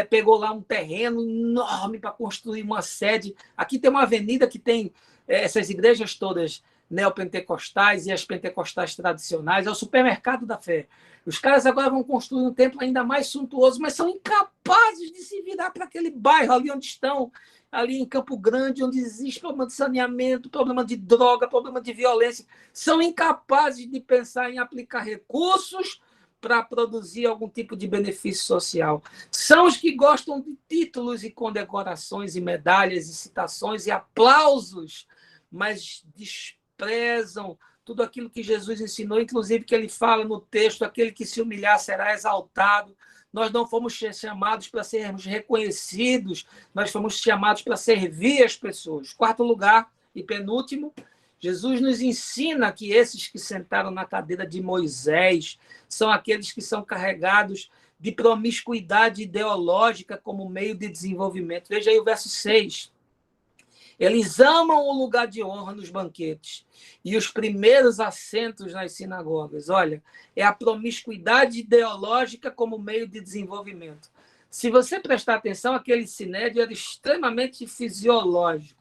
[SPEAKER 3] pegou lá um terreno enorme para construir uma sede. Aqui tem uma avenida que tem essas igrejas todas neopentecostais e as pentecostais tradicionais, é o supermercado da fé. Os caras agora vão construir um templo ainda mais suntuoso, mas são incapazes de se virar para aquele bairro ali onde estão, ali em Campo Grande, onde existe problema de saneamento, problema de droga, problema de violência. São incapazes de pensar em aplicar recursos para produzir algum tipo de benefício social. São os que gostam de títulos e condecorações e medalhas e citações e aplausos, mas desprezam tudo aquilo que Jesus ensinou, inclusive que ele fala no texto, aquele que se humilhar será exaltado. Nós não fomos chamados para sermos reconhecidos, nós fomos chamados para servir as pessoas. Quarto lugar e penúltimo, Jesus nos ensina que esses que sentaram na cadeira de Moisés são aqueles que são carregados de promiscuidade ideológica como meio de desenvolvimento. Veja aí o verso 6. Eles amam o lugar de honra nos banquetes e os primeiros assentos nas sinagogas. Olha, é a promiscuidade ideológica como meio de desenvolvimento. Se você prestar atenção, aquele sinédrio era extremamente fisiológico.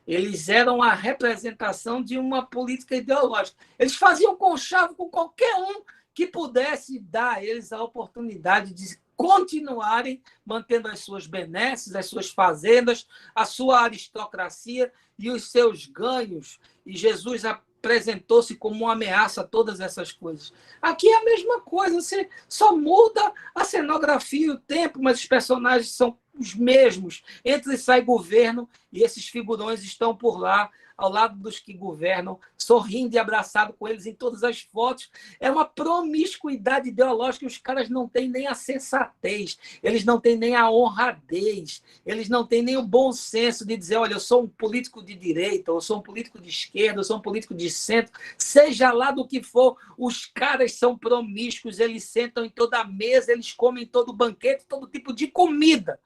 [SPEAKER 3] Eles eram a representação de uma política ideológica. Eles faziam conchavo com qualquer um que pudesse dar a eles a oportunidade de continuarem mantendo as suas benesses, as suas fazendas, a sua aristocracia e os seus ganhos. E Jesus apresentou-se como uma ameaça a todas essas coisas. Aqui é a mesma coisa, você só muda a cenografia e o tempo, mas os personagens são os mesmos. Entra e sai governo e esses figurões estão por lá, ao lado dos que governam, sorrindo e abraçado com eles em todas as fotos. É uma promiscuidade ideológica. Os caras não têm nem a sensatez, eles não têm nem a honradez, eles não têm nem o bom senso de dizer, olha, eu sou um político de direita, eu sou um político de esquerda, eu sou um político de centro, seja lá do que for, os caras são promíscuos, eles sentam em toda a mesa, eles comem todo banquete, todo tipo de comida.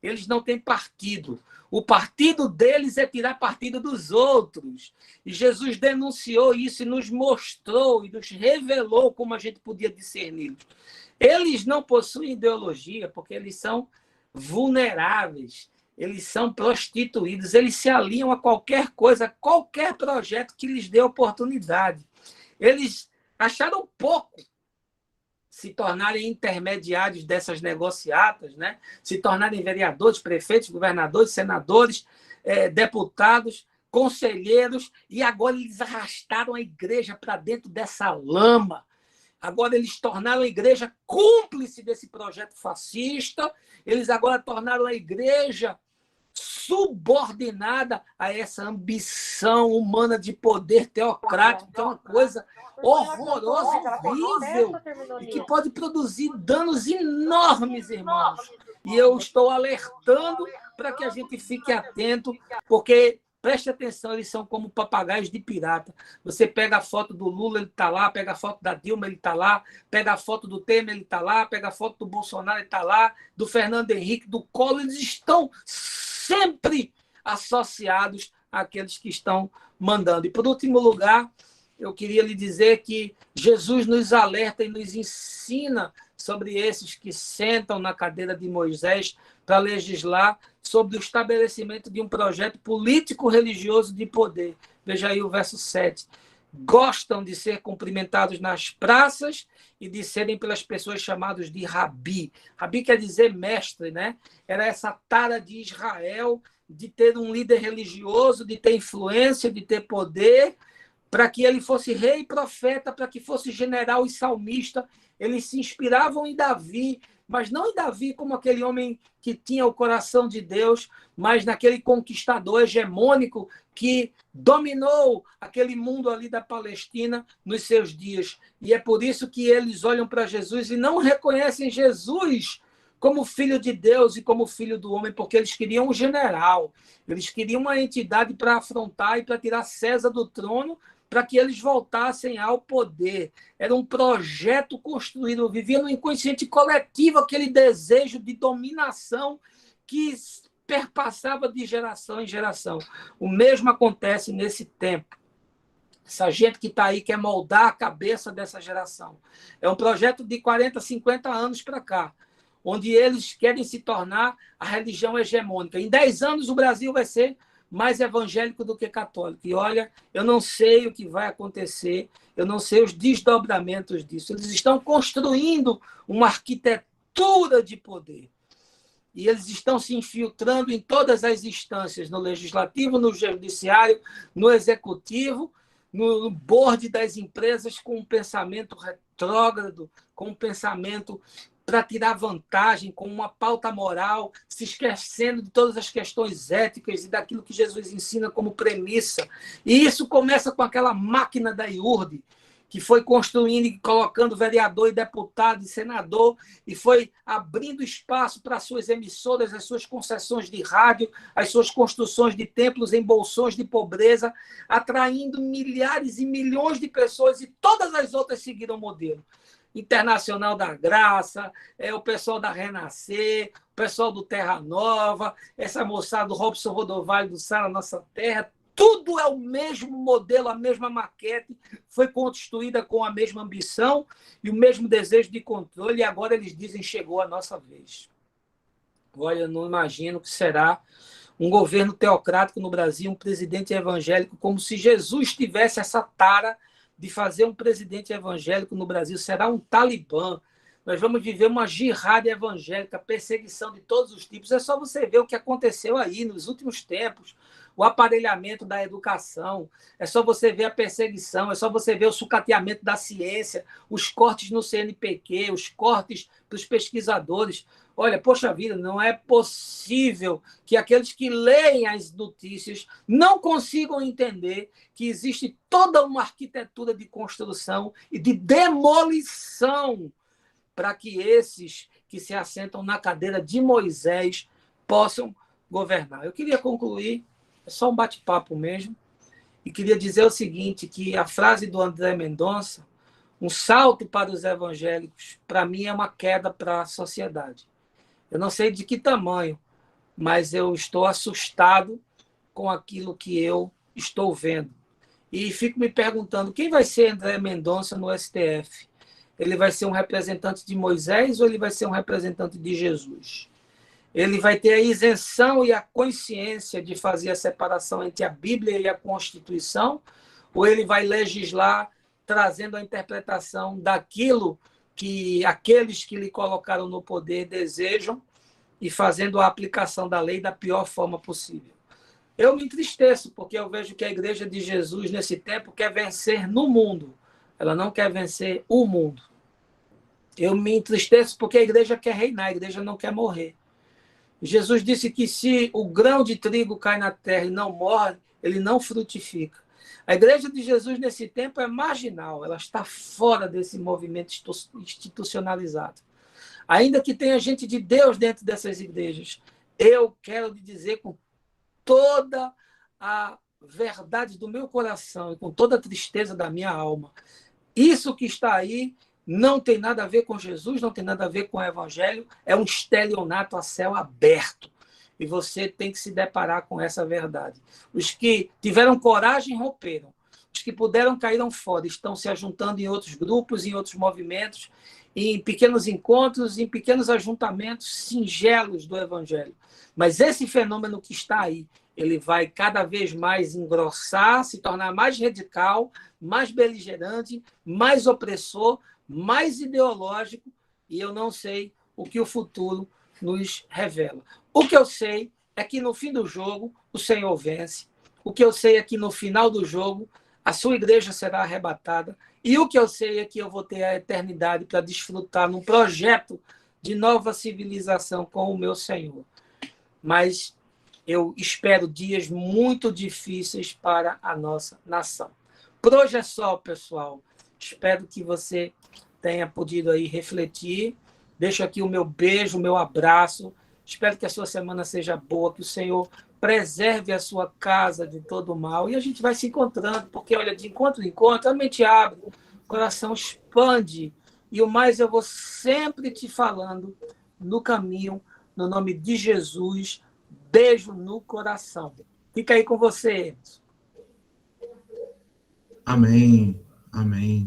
[SPEAKER 3] Eles não têm partido. O partido deles é tirar partido dos outros. E Jesus denunciou isso e nos mostrou e nos revelou como a gente podia discerni-los. Eles não possuem ideologia porque eles são vulneráveis, eles são prostituídos, eles se alinham a qualquer coisa, a qualquer projeto que lhes dê oportunidade. Eles acharam pouco se tornarem intermediários dessas negociatas, né? Se tornarem vereadores, prefeitos, governadores, senadores, deputados, conselheiros, e agora eles arrastaram a igreja para dentro dessa lama. Agora eles tornaram a igreja cúmplice desse projeto fascista, eles agora tornaram a igreja subordinada a essa ambição humana de poder teocrático, que é uma coisa horrorosa, horrível, e que pode produzir danos enormes, irmãos. E eu estou alertando para que a gente fique atento, porque, preste atenção, eles são como papagaios de pirata. Você pega a foto do Lula, ele está lá, pega a foto da Dilma, ele está lá, pega a foto do Temer, ele está lá, pega a foto do Bolsonaro, ele está lá, do Fernando Henrique, do Collor, eles estão sempre associados àqueles que estão mandando. E, por último lugar, eu queria lhe dizer que Jesus nos alerta e nos ensina sobre esses que sentam na cadeira de Moisés para legislar sobre o estabelecimento de um projeto político-religioso de poder. Veja aí o verso 7. Gostam de ser cumprimentados nas praças e de serem pelas pessoas chamados de rabi. Rabi quer dizer mestre, né? Era essa tara de Israel de ter um líder religioso, de ter influência, de ter poder, para que ele fosse rei e profeta, para que fosse general e salmista. Eles se inspiravam em Davi, mas não em Davi como aquele homem que tinha o coração de Deus, mas naquele conquistador hegemônico que dominou aquele mundo ali da Palestina nos seus dias. E é por isso que eles olham para Jesus e não reconhecem Jesus como filho de Deus e como filho do homem, porque eles queriam um general, eles queriam uma entidade para afrontar e para tirar César do trono, para que eles voltassem ao poder. Era um projeto construído, vivia no inconsciente coletivo aquele desejo de dominação que perpassava de geração em geração. O mesmo acontece nesse tempo. Essa gente que está aí quer moldar a cabeça dessa geração. É um projeto de 40, 50 anos para cá. onde eles querem se tornar a religião hegemônica. Em 10 anos, o Brasil vai ser mais evangélico do que católico. E olha, eu não sei o que vai acontecer, eu não sei os desdobramentos disso. Eles estão construindo uma arquitetura de poder. E eles estão se infiltrando em todas as instâncias, no legislativo, no judiciário, no executivo, no board das empresas, com um pensamento retrógrado, com um pensamento para tirar vantagem, com uma pauta moral, se esquecendo de todas as questões éticas e daquilo que Jesus ensina como premissa. E isso começa com aquela máquina da IURD, que foi construindo e colocando vereador e deputado e senador, e foi abrindo espaço para as suas emissoras, as suas concessões de rádio, as suas construções de templos em bolsões de pobreza, atraindo milhares e milhões de pessoas, e todas as outras seguiram o modelo. Internacional da Graça, o pessoal da Renascer, o pessoal do Terra Nova, essa moçada do Robson Rodovalho do Sara Nossa Terra, tudo é o mesmo modelo, a mesma maquete, foi construída com a mesma ambição e o mesmo desejo de controle, e agora eles dizem chegou a nossa vez. Olha, eu não imagino que será um governo teocrático no Brasil, um presidente evangélico, como se Jesus tivesse essa tara de fazer um presidente evangélico no Brasil. Será um Talibã. Nós vamos viver uma jihad evangélica, perseguição de todos os tipos. É só você ver o que aconteceu aí nos últimos tempos, o aparelhamento da educação, é só você ver a perseguição, é só você ver o sucateamento da ciência, os cortes no CNPq, os cortes para os pesquisadores. Olha, poxa vida, não é possível que aqueles que leem as notícias não consigam entender que existe toda uma arquitetura de construção e de demolição para que esses que se assentam na cadeira de Moisés possam governar. Eu queria concluir, é só um bate-papo mesmo, e queria dizer o seguinte, que a frase do André Mendonça, um salto para os evangélicos, para mim é uma queda para a sociedade. Eu não sei de que tamanho, mas eu estou assustado com aquilo que eu estou vendo. E fico me perguntando, quem vai ser André Mendonça no STF? Ele vai ser um representante de Moisés ou ele vai ser um representante de Jesus? Ele vai ter a isenção e a consciência de fazer a separação entre a Bíblia e a Constituição? Ou ele vai legislar trazendo a interpretação daquilo que aqueles que lhe colocaram no poder desejam e fazendo a aplicação da lei da pior forma possível? Eu me entristeço, porque eu vejo que a Igreja de Jesus, nesse tempo, quer vencer no mundo. Ela não quer vencer o mundo. Eu me entristeço porque a Igreja quer reinar, a Igreja não quer morrer. Jesus disse que se o grão de trigo cai na terra e não morre, ele não frutifica. A Igreja de Jesus, nesse tempo, é marginal, ela está fora desse movimento institucionalizado. Ainda que tenha gente de Deus dentro dessas igrejas, eu quero lhe dizer com toda a verdade do meu coração e com toda a tristeza da minha alma, isso que está aí não tem nada a ver com Jesus, não tem nada a ver com o Evangelho, é um estelionato a céu aberto. E você tem que se deparar com essa verdade. Os que tiveram coragem romperam. Os que puderam caíram fora, estão se ajuntando em outros grupos, em outros movimentos, em pequenos encontros, em pequenos ajuntamentos singelos do Evangelho. Mas esse fenômeno que está aí, ele vai cada vez mais engrossar, se tornar mais radical, mais beligerante, mais opressor, mais ideológico, e eu não sei o que o futuro nos revela. O que eu sei é que no fim do jogo o Senhor vence. O que eu sei é que no final do jogo a sua igreja será arrebatada. E o que eu sei é que eu vou ter a eternidade para desfrutar num projeto de nova civilização com o meu Senhor. Mas eu espero dias muito difíceis para a nossa nação. Por hoje é só, pessoal. Espero que você tenha podido aí refletir. Deixo aqui o meu beijo, o meu abraço. Espero que a sua semana seja boa, que o Senhor preserve a sua casa de todo mal. E a gente vai se encontrando, porque, olha, de encontro em encontro, a mente abre, o coração expande. E o mais eu vou sempre te falando no caminho, no nome de Jesus. Beijo no coração. Fica aí com você, Emerson.
[SPEAKER 2] Amém. Amém.